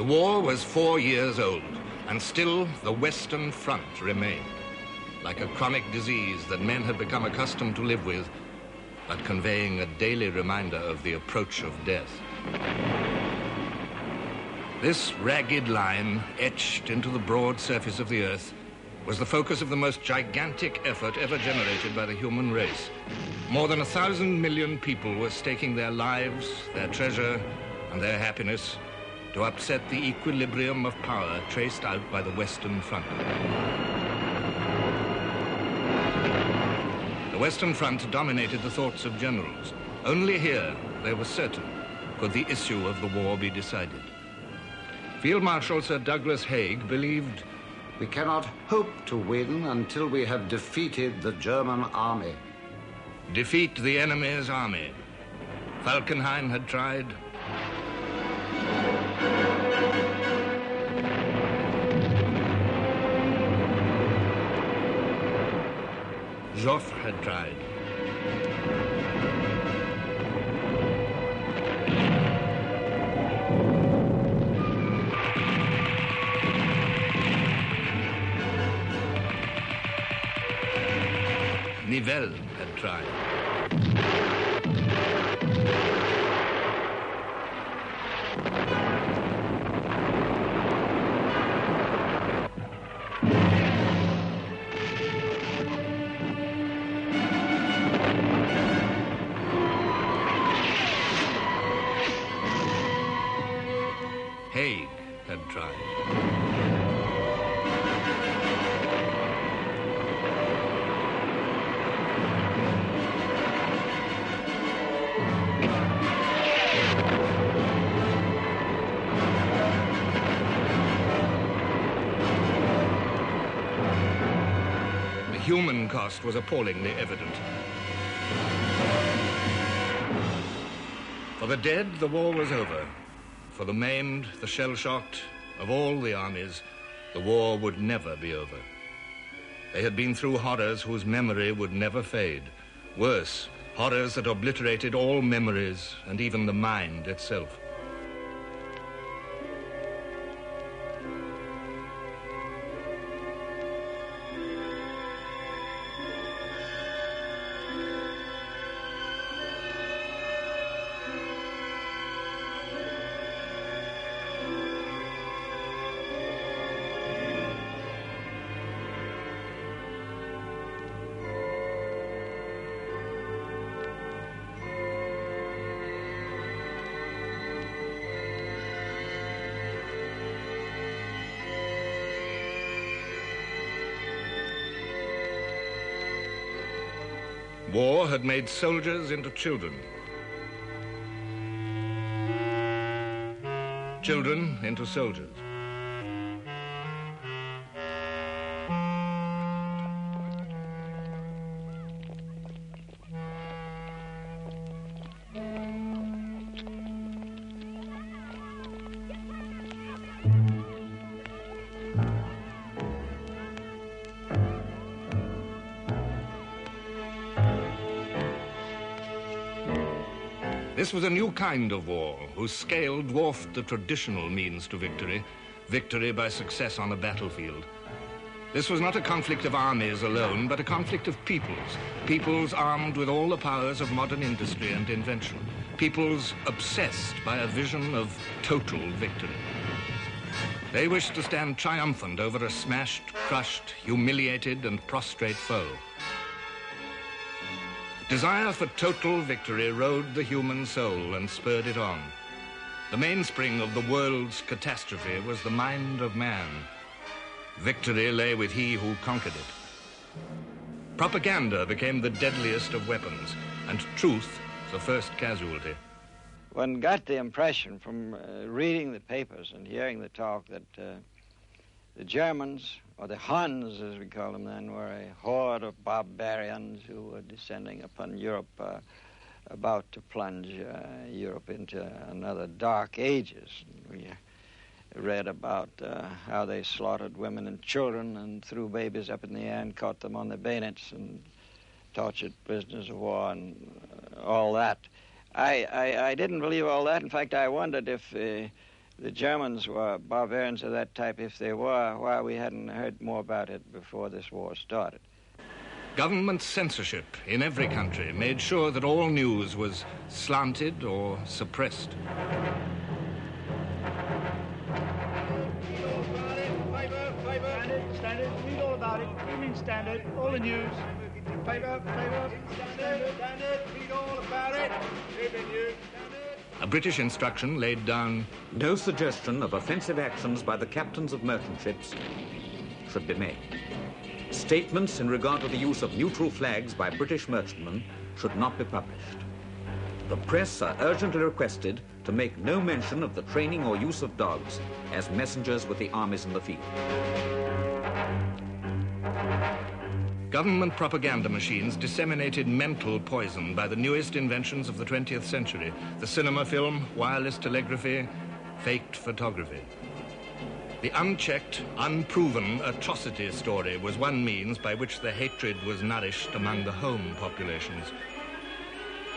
The war was 4 years old, and still the Western Front remained, like a chronic disease that men had become accustomed to live with, but conveying a daily reminder of the approach of death. This ragged line, etched into the broad surface of the earth, was the focus of the most gigantic effort ever generated by the human race. More than 1,000 million people were staking their lives, their treasure, and their happiness to upset the equilibrium of power traced out by the Western Front. The Western Front dominated the thoughts of generals. Only here, they were certain, could the issue of the war be decided. Field Marshal Sir Douglas Haig believed, "We cannot hope to win until we have defeated the German army." Defeat the enemy's army. Falkenhayn had tried. Joffre had tried. Nivelle had tried. Haig had tried. The human cost was appallingly evident. For the dead, the war was over. For the maimed, the shell-shocked, of all the armies, the war would never be over. They had been through horrors whose memory would never fade. Worse, horrors that obliterated all memories and even the mind itself. War had made soldiers into children. Children into soldiers. This was a new kind of war, whose scale dwarfed the traditional means to victory, victory by success on a battlefield. This was not a conflict of armies alone, but a conflict of peoples, peoples armed with all the powers of modern industry and invention, peoples obsessed by a vision of total victory. They wished to stand triumphant over a smashed, crushed, humiliated, and prostrate foe. Desire for total victory rode the human soul and spurred it on. The mainspring of the world's catastrophe was the mind of man. Victory lay with he who conquered it. Propaganda became the deadliest of weapons, and truth the first casualty. One got the impression from reading the papers and hearing the talk that the Germans, or the Huns as we called them then, were a horde of barbarians who were descending upon Europe, about to plunge Europe into another dark ages. We read about how they slaughtered women and children and threw babies up in the air and caught them on the bayonets and tortured prisoners of war and all that. I didn't believe all that. In fact, I wondered if the Germans were barbarians of that type. If they were, why we hadn't heard more about it before this war started. Government censorship in every country made sure that all news was slanted or suppressed. Standard, read all about it. You mean Standard, all the news. Paper, Standard, read all about it. Evening news. A British instruction laid down, no suggestion of offensive actions by the captains of merchant ships should be made. Statements in regard to the use of neutral flags by British merchantmen should not be published. The press are urgently requested to make no mention of the training or use of dogs as messengers with the armies in the field. Government propaganda machines disseminated mental poison by the newest inventions of the 20th century: the cinema film, wireless telegraphy, faked photography. The unchecked, unproven atrocity story was one means by which the hatred was nourished among the home populations.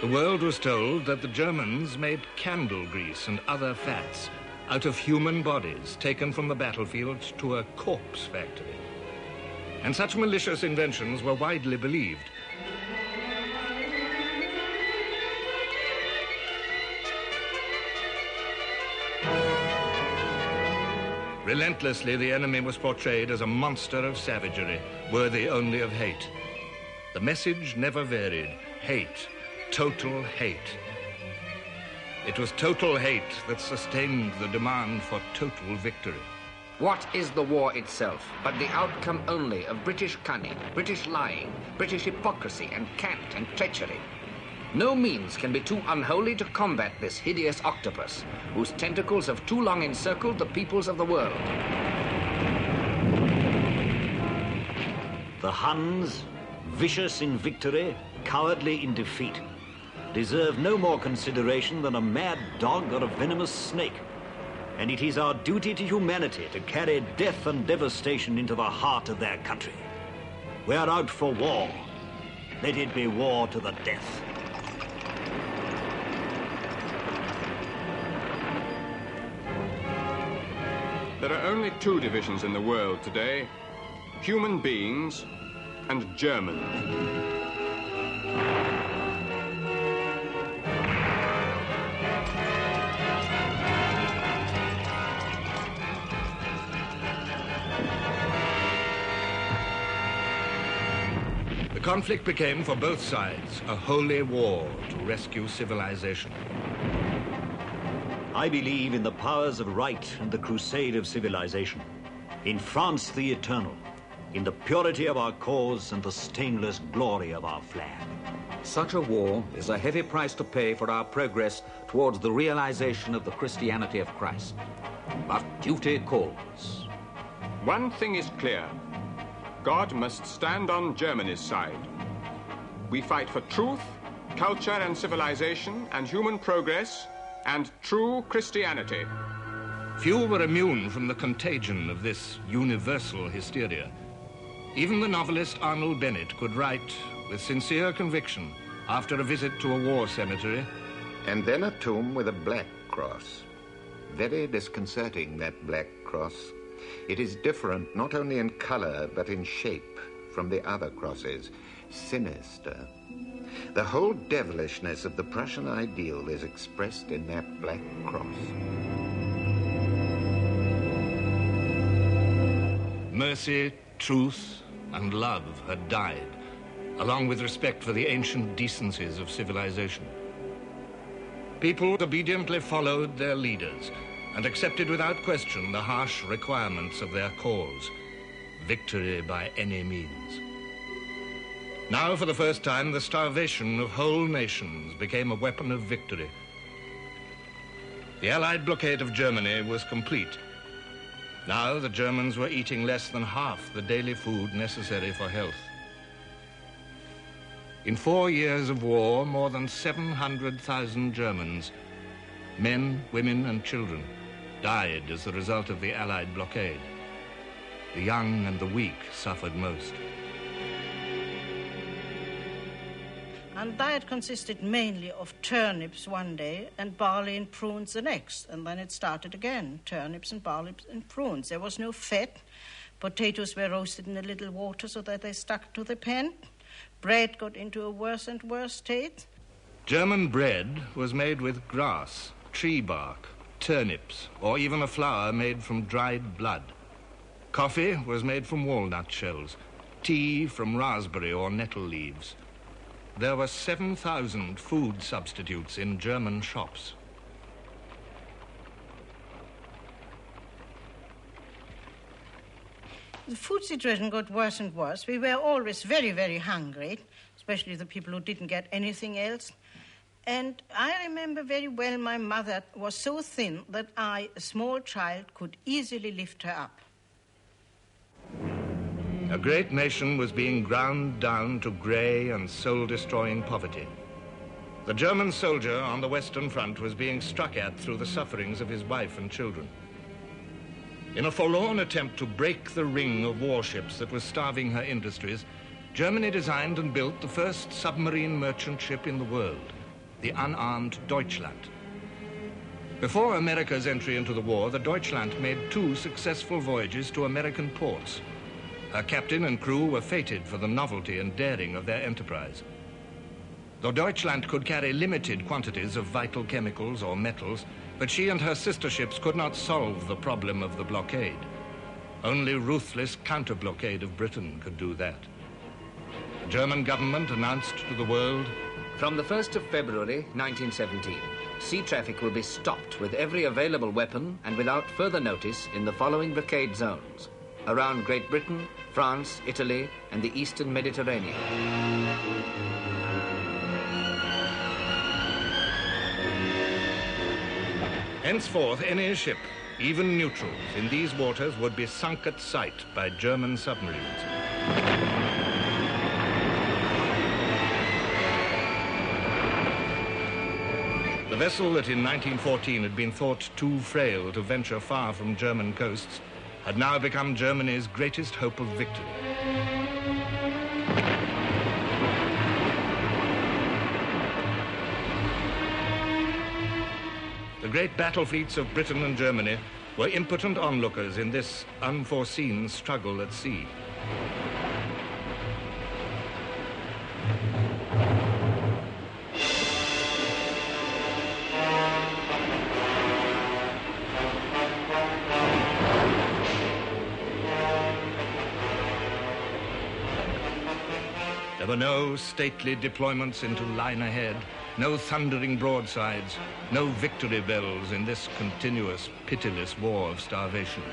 The world was told that the Germans made candle grease and other fats out of human bodies taken from the battlefield to a corpse factory. And such malicious inventions were widely believed. Relentlessly, the enemy was portrayed as a monster of savagery, worthy only of hate. The message never varied: hate, total hate. It was total hate that sustained the demand for total victory. What is the war itself but the outcome only of British cunning, British lying, British hypocrisy and cant and treachery? No means can be too unholy to combat this hideous octopus, whose tentacles have too long encircled the peoples of the world. The Huns, vicious in victory, cowardly in defeat, deserve no more consideration than a mad dog or a venomous snake. And it is our duty to humanity to carry death and devastation into the heart of their country. We are out for war. Let it be war to the death. There are only two divisions in the world today: human beings and Germans. The conflict became, for both sides, a holy war to rescue civilization. I believe in the powers of right and the crusade of civilization. In France, the eternal. In the purity of our cause and the stainless glory of our flag. Such a war is a heavy price to pay for our progress towards the realization of the Christianity of Christ. But duty calls. One thing is clear: God must stand on Germany's side. We fight for truth, culture and civilization, and human progress, and true Christianity. Few were immune from the contagion of this universal hysteria. Even the novelist Arnold Bennett could write with sincere conviction after a visit to a war cemetery. And then a tomb with a black cross. Very disconcerting, that black cross. It is different not only in color, but in shape from the other crosses. Sinister. The whole devilishness of the Prussian ideal is expressed in that black cross. Mercy, truth, and love had died, along with respect for the ancient decencies of civilization. People obediently followed their leaders and accepted without question the harsh requirements of their cause: victory by any means. Now, for the first time, the starvation of whole nations became a weapon of victory. The Allied blockade of Germany was complete. Now the Germans were eating less than half the daily food necessary for health. In 4 years of war, more than 700,000 Germans, men, women, and children, died as a result of the Allied blockade. The young and the weak suffered most. And diet consisted mainly of turnips one day and barley and prunes the next. And then it started again, turnips and barley and prunes. There was no fat. Potatoes were roasted in a little water so that they stuck to the pan. Bread got into a worse and worse state. German bread was made with grass, tree bark, turnips, or even a flour made from dried blood. Coffee was made from walnut shells, tea from raspberry or nettle leaves. There were 7,000 food substitutes in German shops. The food situation got worse and worse. We were always very, very hungry, especially the people who didn't get anything else. And I remember very well my mother was so thin that I, a small child, could easily lift her up. A great nation was being ground down to grey and soul-destroying poverty. The German soldier on the Western Front was being struck at through the sufferings of his wife and children. In a forlorn attempt to break the ring of warships that was starving her industries, Germany designed and built the first submarine merchant ship in the world, the unarmed Deutschland. Before America's entry into the war, the Deutschland made 2 successful voyages to American ports. Her captain and crew were fated for the novelty and daring of their enterprise. The Deutschland could carry limited quantities of vital chemicals or metals, but she and her sister ships could not solve the problem of the blockade. Only ruthless counter-blockade of Britain could do that. The German government announced to the world, from the 1st of February 1917, sea traffic will be stopped with every available weapon and without further notice in the following blockade zones: around Great Britain, France, Italy, and the Eastern Mediterranean. Henceforth, any ship, even neutrals, in these waters would be sunk at sight by German submarines. The vessel that in 1914 had been thought too frail to venture far from German coasts had now become Germany's greatest hope of victory. The great battle fleets of Britain and Germany were impotent onlookers in this unforeseen struggle at sea. There were no stately deployments into line ahead, no thundering broadsides, no victory bells in this continuous, pitiless war of starvation.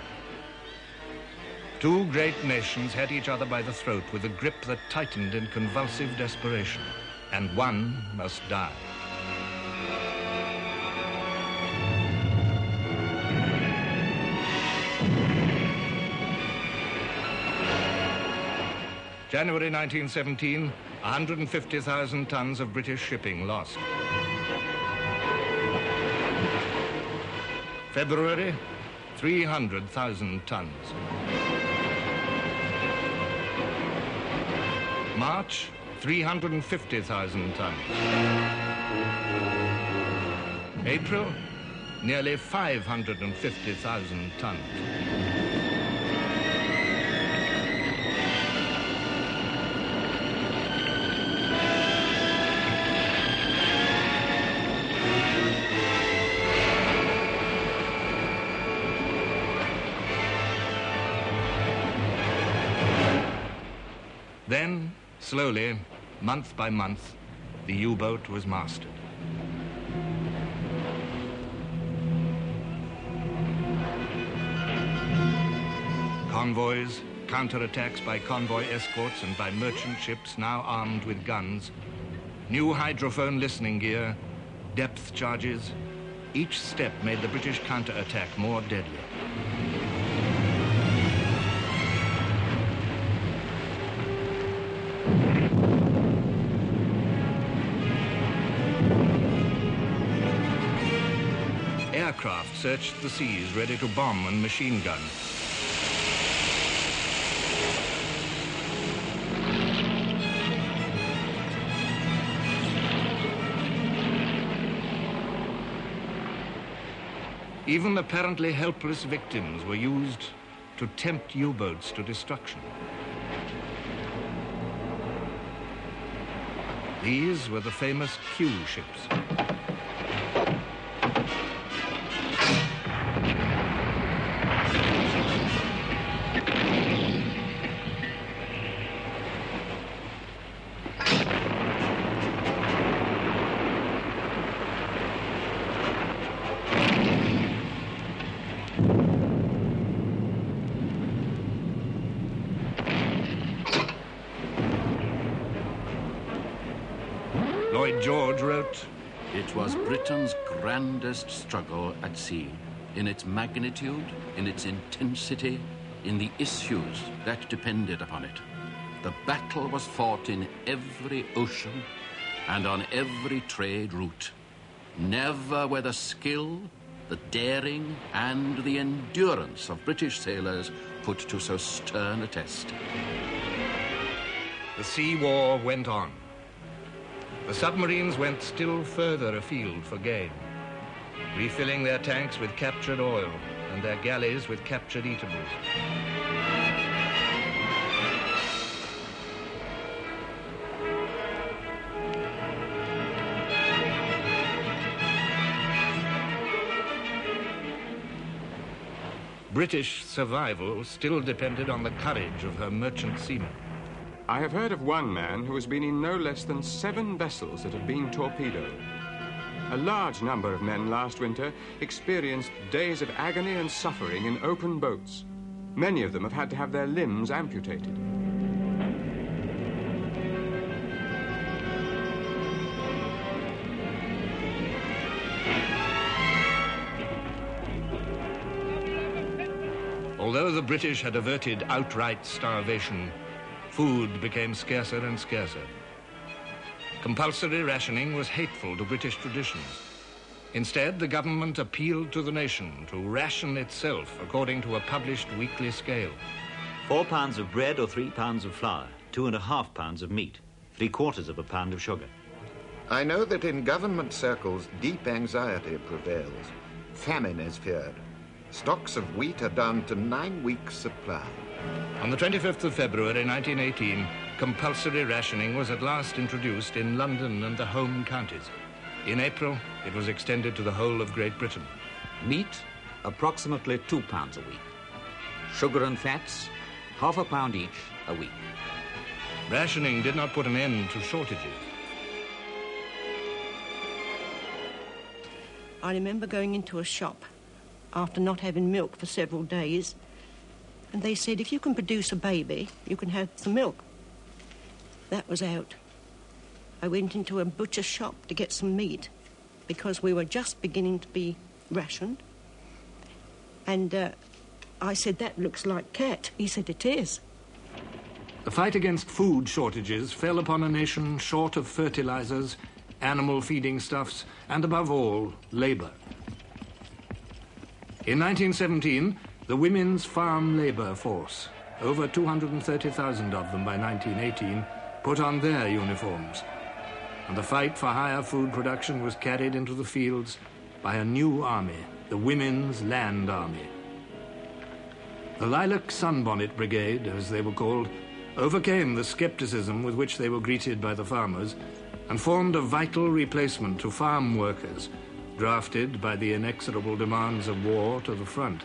2 great nations had each other by the throat with a grip that tightened in convulsive desperation, and one must die. January 1917, 150,000 tons of British shipping lost. February, 300,000 tons. March, 350,000 tons. April, nearly 550,000 tons. Then, slowly, month by month, the U-boat was mastered. Convoys, counterattacks by convoy escorts and by merchant ships now armed with guns, new hydrophone listening gear, depth charges, each step made the British counterattack more deadly. Aircraft searched the seas ready to bomb and machine gun. Even apparently helpless victims were used to tempt U-boats to destruction. These were the famous Q ships. Lloyd George wrote, "It was Britain's grandest struggle at sea, in its magnitude, in its intensity, in the issues that depended upon it. The battle was fought in every ocean and on every trade route. Never were the skill, the daring, and the endurance of British sailors put to so stern a test." The sea war went on. The submarines went still further afield for gain, refilling their tanks with captured oil and their galleys with captured eatables. British survival still depended on the courage of her merchant seamen. I have heard of one man who has been in no less than 7 vessels that have been torpedoed. A large number of men last winter experienced days of agony and suffering in open boats. Many of them have had to have their limbs amputated. Although the British had averted outright starvation, food became scarcer and scarcer. Compulsory rationing was hateful to British traditions. Instead, the government appealed to the nation to ration itself according to a published weekly scale. 4 pounds of bread or 3 pounds of flour, 2.5 pounds of meat, 3/4 of a pound of sugar. I know that in government circles, deep anxiety prevails. Famine is feared. Stocks of wheat are down to 9 weeks' supply. On the 25th of February 1918, compulsory rationing was at last introduced in London and the home counties. In April, it was extended to the whole of Great Britain. Meat, approximately 2 pounds a week. Sugar and fats, ½ pound each a week. Rationing did not put an end to shortages. I remember going into a shop after not having milk for several days, and they said, if you can produce a baby, you can have some milk. That was out. I went into a butcher's shop to get some meat because we were just beginning to be rationed. And I said, that looks like cat. He said, it is. The fight against food shortages fell upon a nation short of fertilizers, animal feeding stuffs, and above all, labor. In 1917, the Women's Farm Labor Force, over 230,000 of them by 1918, put on their uniforms, and the fight for higher food production was carried into the fields by a new army, the Women's Land Army. The Lilac Sunbonnet Brigade, as they were called, overcame the skepticism with which they were greeted by the farmers and formed a vital replacement to farm workers, drafted by the inexorable demands of war to the front.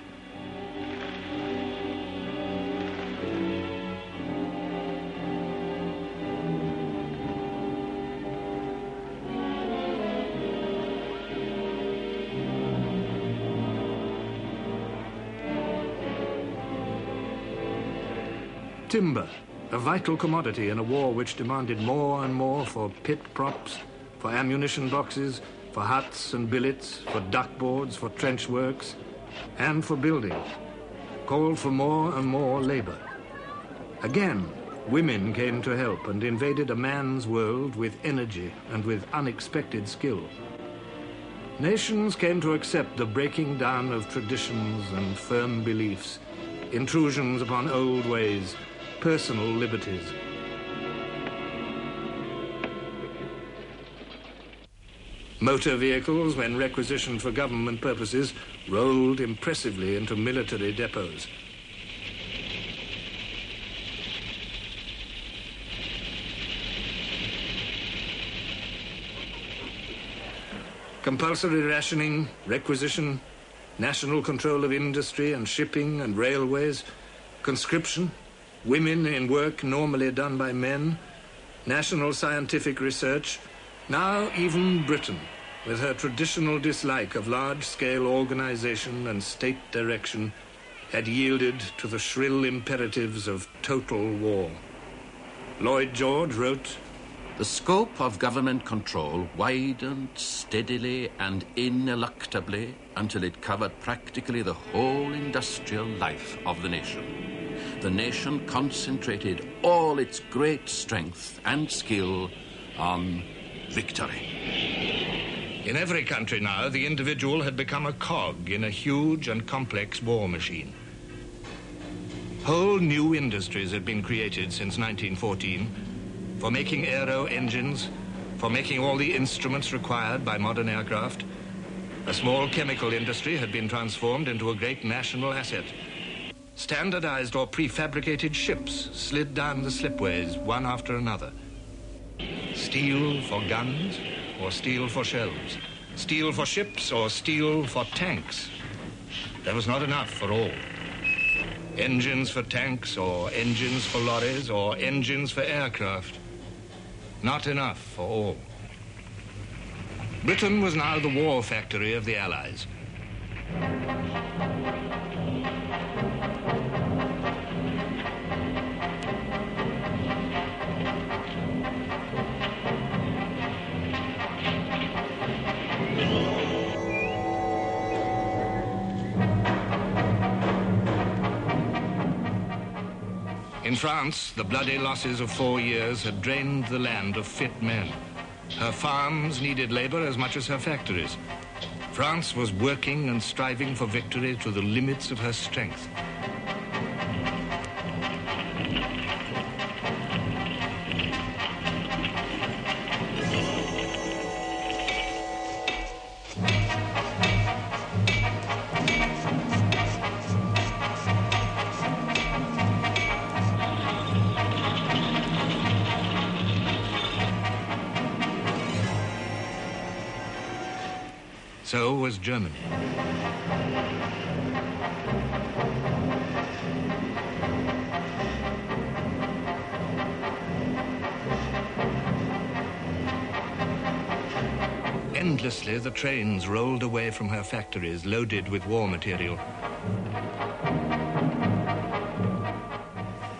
Timber, a vital commodity in a war which demanded more and more for pit props, for ammunition boxes, for huts and billets, for duckboards, for trench works, and for buildings, called for more and more labor. Again, women came to help and invaded a man's world with energy and with unexpected skill. Nations came to accept the breaking down of traditions and firm beliefs, intrusions upon old ways, personal liberties. Motor vehicles, when requisitioned for government purposes, rolled impressively into military depots. Compulsory rationing, requisition, national control of industry and shipping and railways, conscription, women in work normally done by men, national scientific research, now even Britain, with her traditional dislike of large-scale organization and state direction, had yielded to the shrill imperatives of total war. Lloyd George wrote, "The scope of government control widened steadily and ineluctably until it covered practically the whole industrial life of the nation. The nation concentrated all its great strength and skill on victory." In every country now, the individual had become a cog in a huge and complex war machine. Whole new industries had been created since 1914 for making aero engines, for making all the instruments required by modern aircraft. A small chemical industry had been transformed into a great national asset. Standardized or prefabricated ships slid down the slipways one after another. Steel for guns or steel for shells. Steel for ships or steel for tanks. There was not enough for all. Engines for tanks or engines for lorries or engines for aircraft. Not enough for all. Britain was now the war factory of the Allies. In France, the bloody losses of 4 years had drained the land of fit men. Her farms needed labor as much as her factories. France was working and striving for victory to the limits of her strength. So was Germany. Endlessly, the trains rolled away from her factories loaded with war material.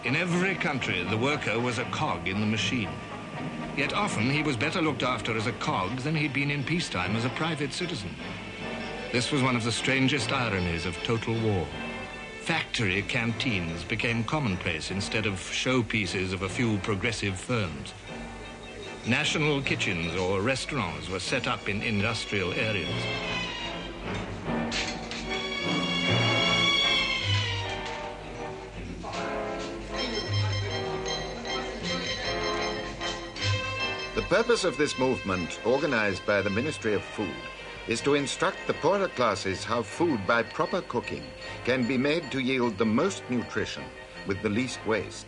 In every country, the worker was a cog in the machine. Yet often he was better looked after as a cog than he'd been in peacetime as a private citizen. This was one of the strangest ironies of total war. Factory canteens became commonplace instead of showpieces of a few progressive firms. National kitchens or restaurants were set up in industrial areas. The purpose of this movement, organized by the Ministry of Food, is to instruct the poorer classes how food by proper cooking can be made to yield the most nutrition with the least waste.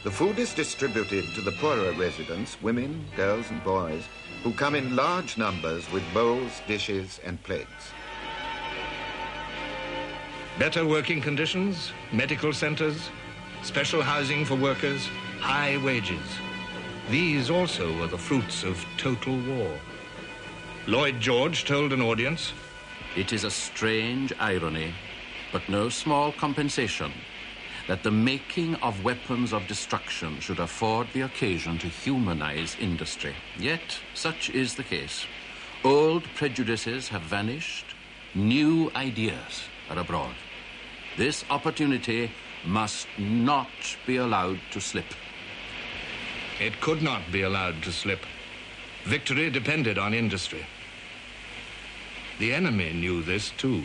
The food is distributed to the poorer residents, women, girls and boys, who come in large numbers with bowls, dishes and plates. Better working conditions, medical centers, special housing for workers, high wages. These also were the fruits of total war. Lloyd George told an audience, "It is a strange irony, but no small compensation, that the making of weapons of destruction should afford the occasion to humanize industry. Yet such is the case. Old prejudices have vanished, new ideas are abroad. This opportunity must not be allowed to slip." It could not be allowed to slip. Victory depended on industry. The enemy knew this too.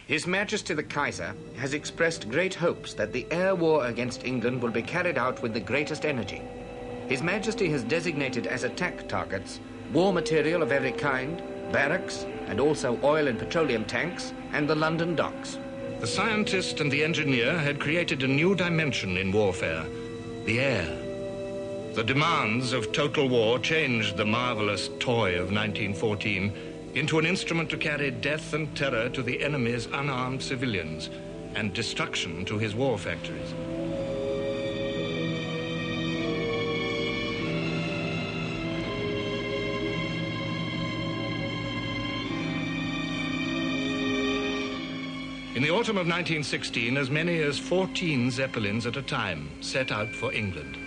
His Majesty the Kaiser has expressed great hopes that the air war against England will be carried out with the greatest energy. His Majesty has designated as attack targets war material of every kind, barracks, and also oil and petroleum tanks, and the London docks. The scientist and the engineer had created a new dimension in warfare, the air. The demands of total war changed the marvelous toy of 1914 into an instrument to carry death and terror to the enemy's unarmed civilians and destruction to his war factories. In the autumn of 1916, as many as 14 Zeppelins at a time set out for England.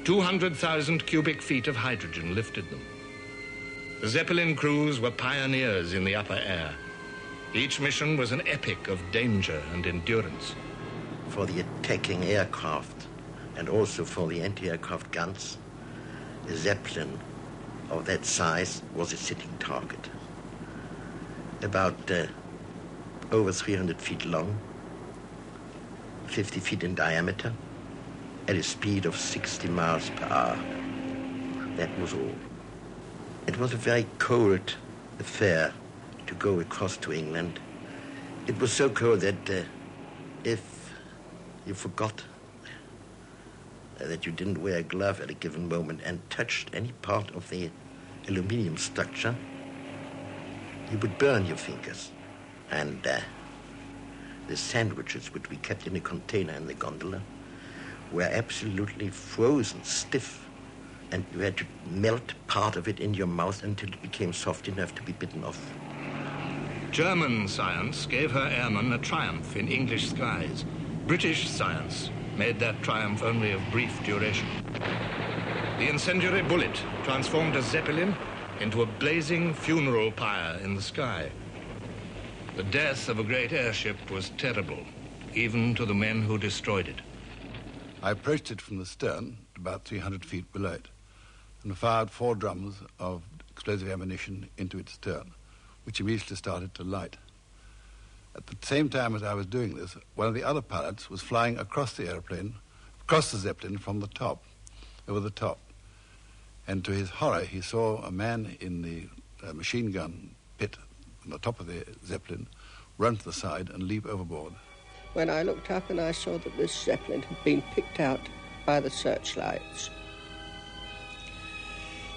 200,000 cubic feet of hydrogen lifted them. The Zeppelin crews were pioneers in the upper air. Each mission was an epic of danger and endurance. For the attacking aircraft and also for the anti-aircraft guns, a Zeppelin of that size was a sitting target. About over 300 feet long, 50 feet in diameter, at a speed of 60 miles per hour. That was all. It was a very cold affair to go across to England. It was so cold that if you forgot that you didn't wear a glove at a given moment and touched any part of the aluminium structure, you would burn your fingers. And the sandwiches, which we kept in a container in the gondola, were absolutely frozen, stiff, and you had to melt part of it in your mouth until it became soft enough to be bitten off. German science gave her airmen a triumph in English skies. British science made that triumph only of brief duration. The incendiary bullet transformed a Zeppelin into a blazing funeral pyre in the sky. The death of a great airship was terrible, even to the men who destroyed it. I approached it from the stern, about 300 feet below it, and fired 4 drums of explosive ammunition into its stern, which immediately started to light. At the same time as I was doing this, one of the other pilots was flying across the airplane, across the Zeppelin from the top, over the top. And to his horror, he saw a man in the machine gun pit on the top of the Zeppelin run to the side and leap overboard. When I looked up and I saw that this Zeppelin had been picked out by the searchlights.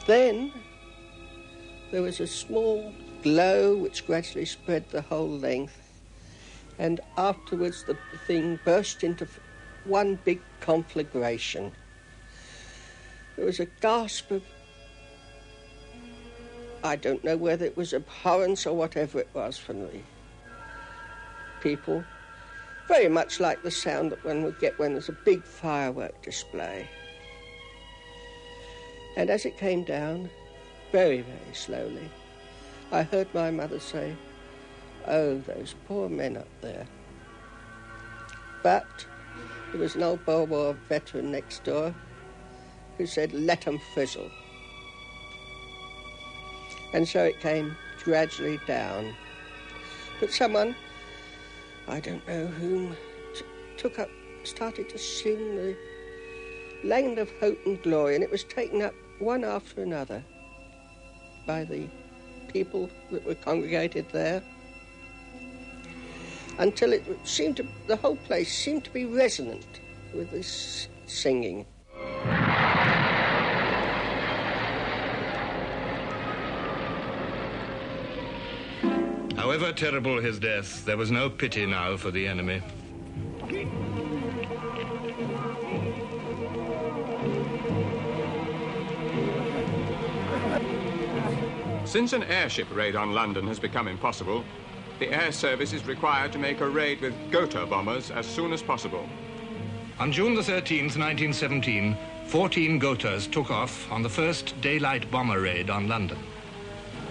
Then there was a small glow which gradually spread the whole length, and afterwards the thing burst into one big conflagration. There was a gasp of, I don't know whether it was abhorrence or whatever it was from the people, very much like the sound that one would get when there's a big firework display. And as it came down, very, very slowly, I heard my mother say, "Oh, those poor men up there." But there was an old Boer War veteran next door who said, "Let 'em frizzle." And so it came gradually down. But someone, I don't know whom, took up, started to sing the Land of Hope and Glory, and it was taken up one after another by the people that were congregated there, until it seemed to, the whole place seemed to be resonant with this singing. However terrible his death, there was no pity now for the enemy. Since an airship raid on London has become impossible, the air service is required to make a raid with Gotha bombers as soon as possible. On June the 13th, 1917, 14 Gothas took off on the first daylight bomber raid on London.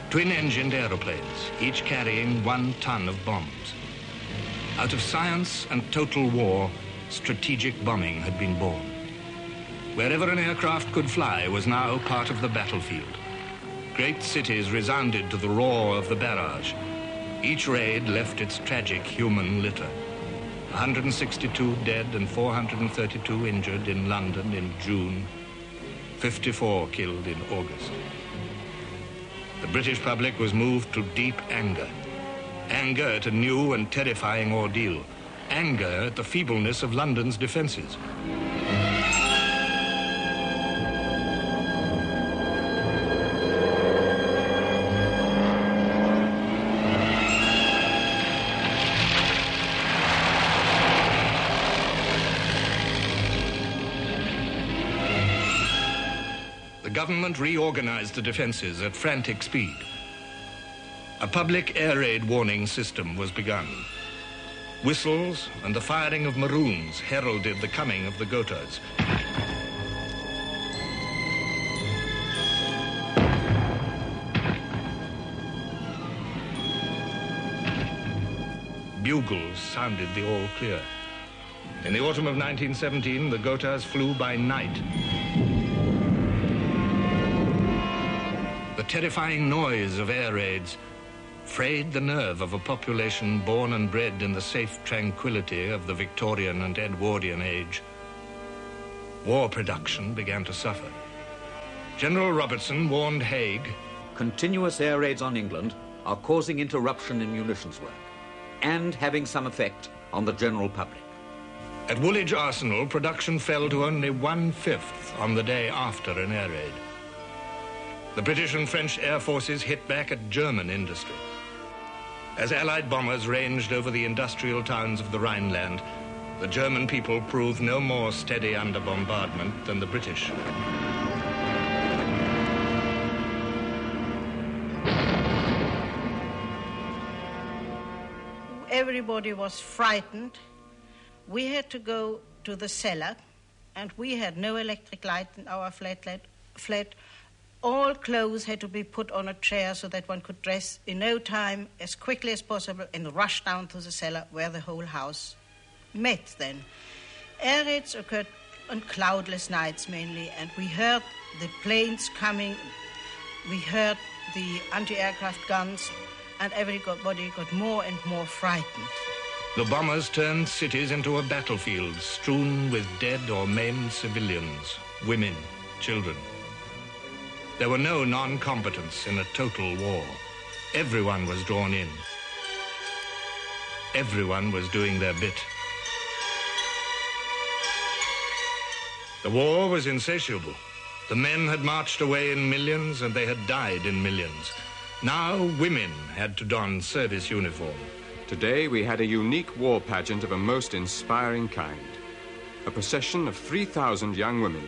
Twin-engined aeroplanes, each carrying 1 ton of bombs. Out of science and total war, strategic bombing had been born. Wherever an aircraft could fly was now part of the battlefield. Great cities resounded to the roar of the barrage. Each raid left its tragic human litter. 162 dead and 432 injured in London in June, 54 killed in August. The British public was moved to deep anger. Anger at a new and terrifying ordeal. Anger at the feebleness of London's defences. The government reorganized the defences at frantic speed. A public air raid warning system was begun. Whistles and the firing of maroons heralded the coming of the Gothas. Bugles sounded the all clear. In the autumn of 1917, the Gothas flew by night. The terrifying noise of air raids frayed the nerve of a population born and bred in the safe tranquility of the Victorian and Edwardian age. War production began to suffer. General Robertson warned Haig, continuous air raids on England are causing interruption in munitions work and having some effect on the general public. At Woolwich Arsenal, production fell to only 1/5 on the day after an air raid. The British and French air forces hit back at German industry. As Allied bombers ranged over the industrial towns of the Rhineland, the German people proved no more steady under bombardment than the British. Everybody was frightened. We had to go to the cellar, and we had no electric light in our flat. All clothes had to be put on a chair so that one could dress in no time, as quickly as possible, and rush down to the cellar where the whole house met then. Air raids occurred on cloudless nights mainly, and we heard the planes coming, we heard the anti-aircraft guns, and everybody got more and more frightened. The bombers turned cities into a battlefield strewn with dead or maimed civilians, women, children. There were no non-combatants in a total war. Everyone was drawn in. Everyone was doing their bit. The war was insatiable. The men had marched away in millions and they had died in millions. Now women had to don service uniform. Today we had a unique war pageant of a most inspiring kind. A procession of 3,000 young women,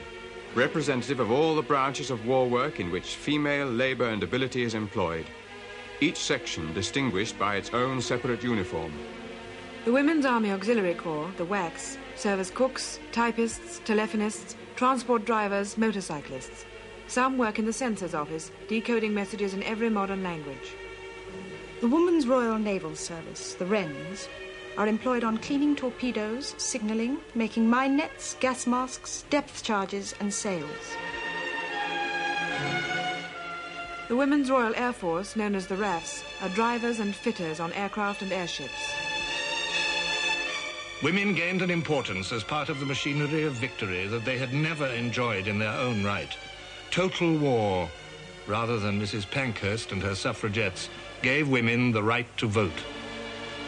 representative of all the branches of war work in which female labor and ability is employed, each section distinguished by its own separate uniform. The Women's Army Auxiliary Corps, the WACS, serve as cooks, typists, telephonists, transport drivers, motorcyclists. Some work in the censor's office, decoding messages in every modern language. The Women's Royal Naval Service, the Wrens, are employed on cleaning torpedoes, signalling, making mine nets, gas masks, depth charges and sails. The Women's Royal Air Force, known as the RAFs, are drivers and fitters on aircraft and airships. Women gained an importance as part of the machinery of victory that they had never enjoyed in their own right. Total war, rather than Mrs. Pankhurst and her suffragettes, gave women the right to vote.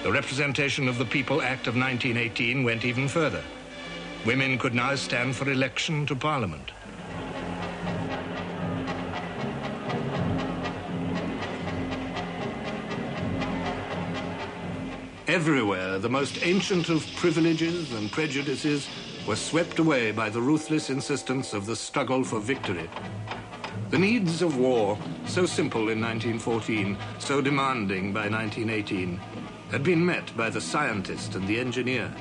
The Representation of the People Act of 1918 went even further. Women could now stand for election to Parliament. Everywhere, the most ancient of privileges and prejudices were swept away by the ruthless insistence of the struggle for victory. The needs of war, so simple in 1914, so demanding by 1918, had been met by the scientist and the engineer.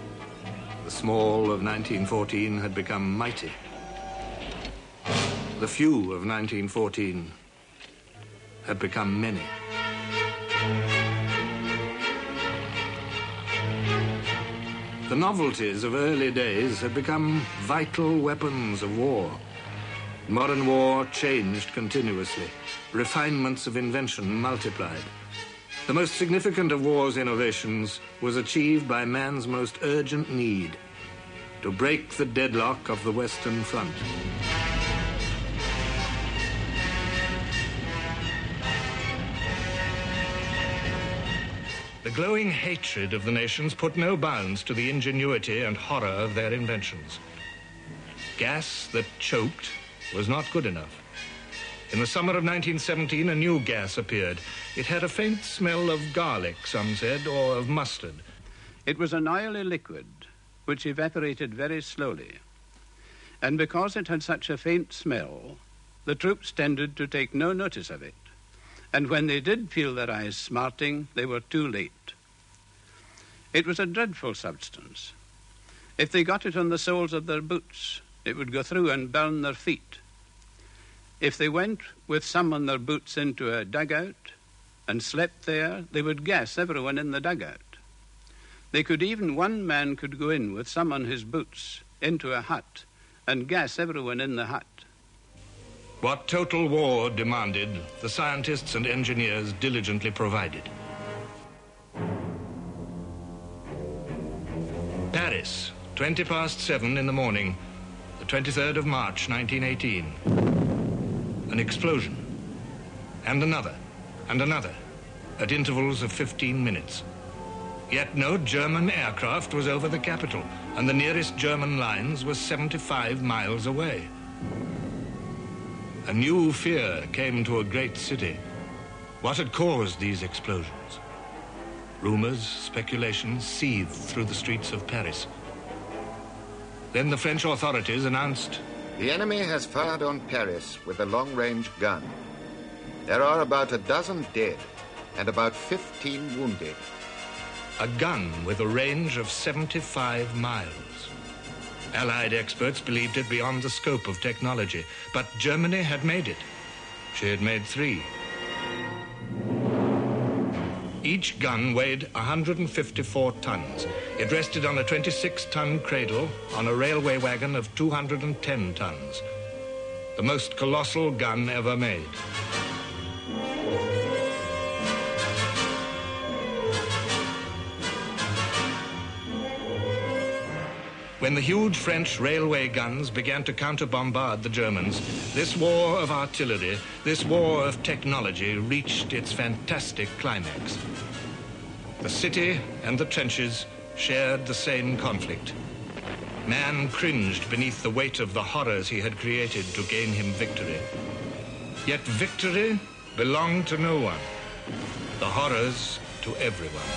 The small of 1914 had become mighty. The few of 1914 had become many. The novelties of early days had become vital weapons of war. Modern war changed continuously. Refinements of invention multiplied. The most significant of war's innovations was achieved by man's most urgent need, to break the deadlock of the Western Front. The glowing hatred of the nations put no bounds to the ingenuity and horror of their inventions. Gas that choked was not good enough. In the summer of 1917, a new gas appeared. It had a faint smell of garlic, some said, or of mustard. It was an oily liquid which evaporated very slowly. And because it had such a faint smell, the troops tended to take no notice of it. And when they did feel their eyes smarting, they were too late. It was a dreadful substance. If they got it on the soles of their boots, it would go through and burn their feet. If they went with some on their boots into a dugout and slept there, they would gas everyone in the dugout. One man could go in with some on his boots into a hut and gas everyone in the hut. What total war demanded, the scientists and engineers diligently provided. Paris, 7:20 in the morning, the 23rd of March, 1918. An explosion. And another, at intervals of 15 minutes. Yet no German aircraft was over the capital, and the nearest German lines were 75 miles away. A new fear came to a great city. What had caused these explosions? Rumors, speculations seethed through the streets of Paris. Then the French authorities announced, "The enemy has fired on Paris with a long-range gun. There are about a dozen dead and about 15 wounded." A gun with a range of 75 miles. Allied experts believed it beyond the scope of technology, but Germany had made it. She had made 3. Each gun weighed 154 tons. It rested on a 26-ton cradle on a railway wagon of 210 tons. The most colossal gun ever made. When the huge French railway guns began to counter-bombard the Germans, this war of artillery, this war of technology reached its fantastic climax. The city and the trenches shared the same conflict. Man cringed beneath the weight of the horrors he had created to gain him victory. Yet victory belonged to no one, the horrors to everyone.